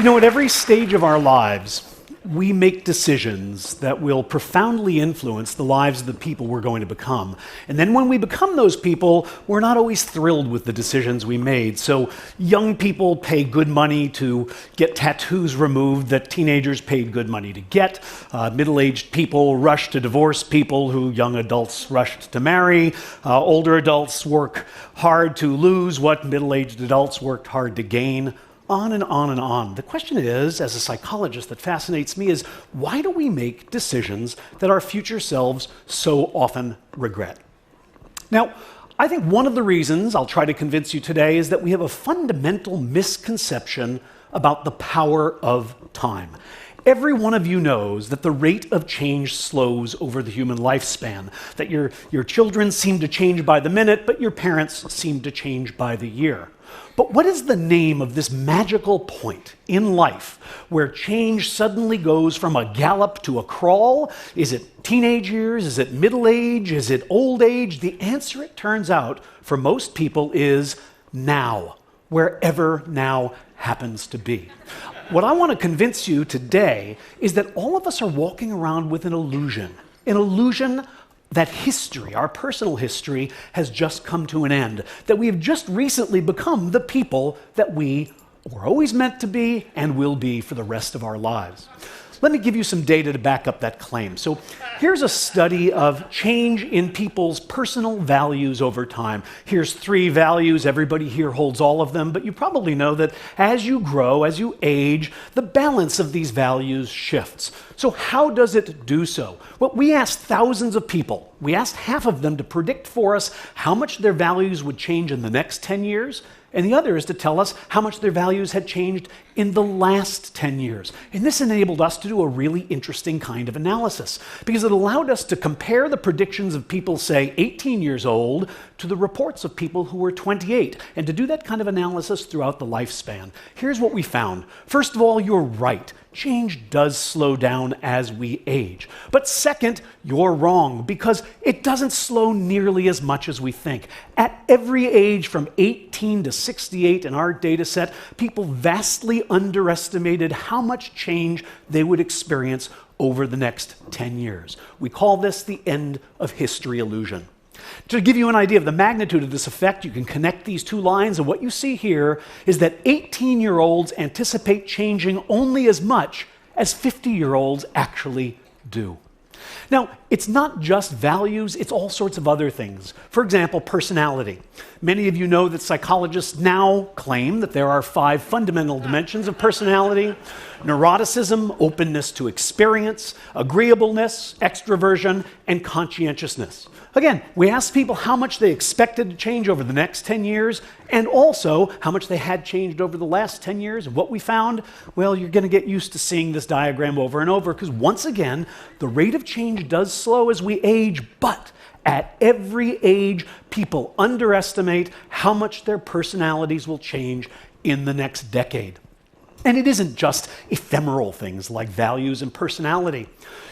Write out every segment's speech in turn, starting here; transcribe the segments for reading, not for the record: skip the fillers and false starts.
At every stage of our lives, we make decisions that will profoundly influence the lives of the people we're going to become. And then when we become those people, we're not always thrilled with the decisions we made. So young people pay good money to get tattoos removed that teenagers paid good money to get. Middle-aged people rush to divorce people who young adults rushed to marry. Older adults work hard to lose what middle-aged adults worked hard to gain. On and on and on. The question is, as a psychologist, that fascinates me is, why do we make decisions that our future selves so often regret? Now, I think one of the reasons I'll try to convince you today is that we have a fundamental misconception about the power of time. Every one of you knows that the rate of change slows over the human lifespan, that your children seem to change by the minute, but your parents seem to change by the year. But what is the name of this magical point in life where change suddenly goes from a gallop to a crawl? Is it teenage years? Is it middle age? Is it old age? The answer, it turns out, for most people is now, wherever now happens to be. What I want to convince you today is that all of us are walking around with an illusion that history, our personal history, has just come to an end, that we have just recently become the people that we were always meant to be and will be for the rest of our lives. Let me give you some data to back up that claim. So here's a study of change in people's personal values over time. Here's 3 values. Everybody here holds all of them, but you probably know that as you grow, as you age, the balance of these values shifts. So how does it do so? Well, we asked thousands of people. We asked half of them to predict for us how much their values would change in the next 10 years, and the other is to tell us how much their values had changed in the last 10 years. And this enabled us to do a really interesting kind of analysis, because it allowed us to compare the predictions of people, say, 18 years old to the reports of people who were 28, and to do that kind of analysis throughout the lifespan. Here's what we found. First of all, you're right. Change does slow down as we age. But second, you're wrong, because it doesn't slow nearly as much as we think. At every age from 18 to 68 in our data set, people vastly underestimated how much change they would experience over the next 10 years. We call this the end of history illusion. To give you an idea of the magnitude of this effect, you can connect these 2 lines, and what you see here is that 18-year-olds anticipate changing only as much as 50-year-olds actually do. Now, it's not just values, it's all sorts of other things. For example, personality. Many of you know that psychologists now claim that there are 5 fundamental dimensions of personality: neuroticism, openness to experience, agreeableness, extroversion, and conscientiousness. Again, we asked people how much they expected to change over the next 10 years, and also how much they had changed over the last 10 years. And what we found, well, you're going to get used to seeing this diagram over and over, because once again, the rate of change does slow as we age, but at every age, people underestimate how much their personalities will change in the next decade. And it isn't just ephemeral things like values and personality.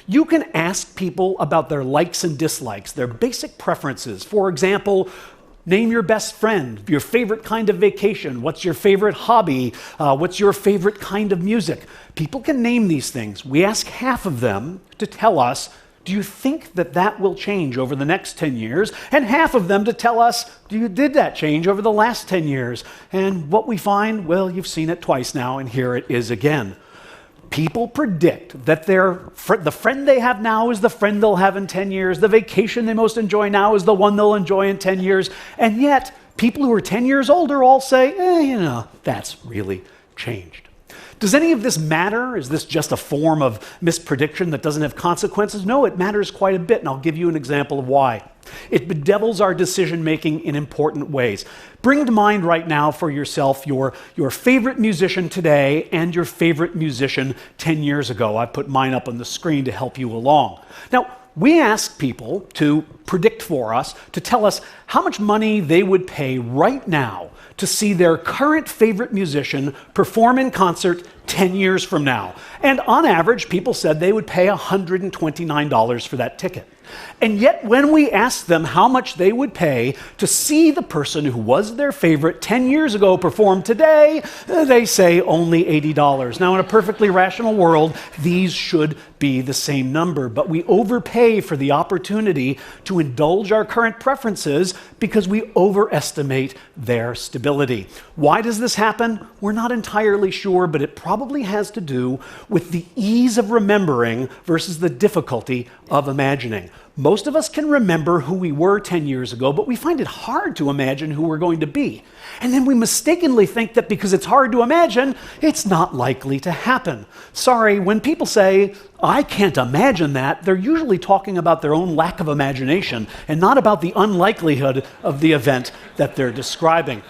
You can ask people about their likes and dislikes, their basic preferences. For example, name your best friend, your favorite kind of vacation, what's your favorite hobby, what's your favorite kind of music. People can name these things. We ask half of them to tell us, do you think that that will change over the next 10 years? And half of them to tell us, did that change over the last 10 years? And what we find, well, you've seen it twice now, and here it is again. People predict that the friend they have now is the friend they'll have in 10 years. The vacation they most enjoy now is the one they'll enjoy in 10 years. And yet, people who are 10 years older all say, that's really changed. Does any of this matter? Is this just a form of misprediction that doesn't have consequences? No, it matters quite a bit, and I'll give you an example of why. It bedevils our decision-making in important ways. Bring to mind right now for yourself your favorite musician today and your favorite musician 10 years ago. I put mine up on the screen to help you along. Now, we asked people to predict for us, to tell us how much money they would pay right now to see their current favorite musician perform in concert 10 years from now. And on average, people said they would pay $129 for that ticket. And yet, when we ask them how much they would pay to see the person who was their favorite 10 years ago perform today, they say only $80. Now, in a perfectly rational world, these should be the same number, but we overpay for the opportunity to indulge our current preferences because we overestimate their stability. Why does this happen? We're not entirely sure, but it probably has to do with the ease of remembering versus the difficulty of imagining. Most of us can remember who we were 10 years ago, but we find it hard to imagine who we're going to be. And then we mistakenly think that because it's hard to imagine, it's not likely to happen. Sorry, when people say, I can't imagine that, they're usually talking about their own lack of imagination and not about the unlikelihood of the event that they're describing.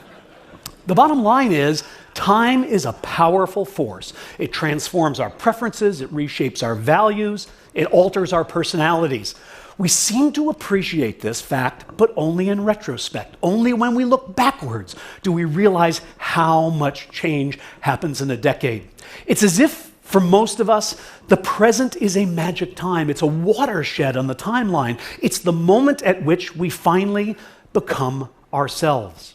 The bottom line is, time is a powerful force. It transforms our preferences, it reshapes our values, it alters our personalities. We seem to appreciate this fact, but only in retrospect. Only when we look backwards do we realize how much change happens in a decade. It's as if, for most of us, the present is a magic time. It's a watershed on the timeline. It's the moment at which we finally become ourselves.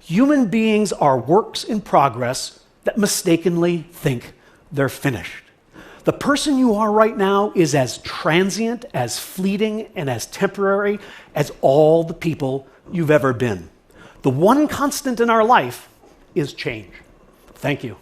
Human beings are works in progress that mistakenly think they're finished. The person you are right now is as transient, as fleeting, and as temporary as all the people you've ever been. The one constant in our life is change. Thank you.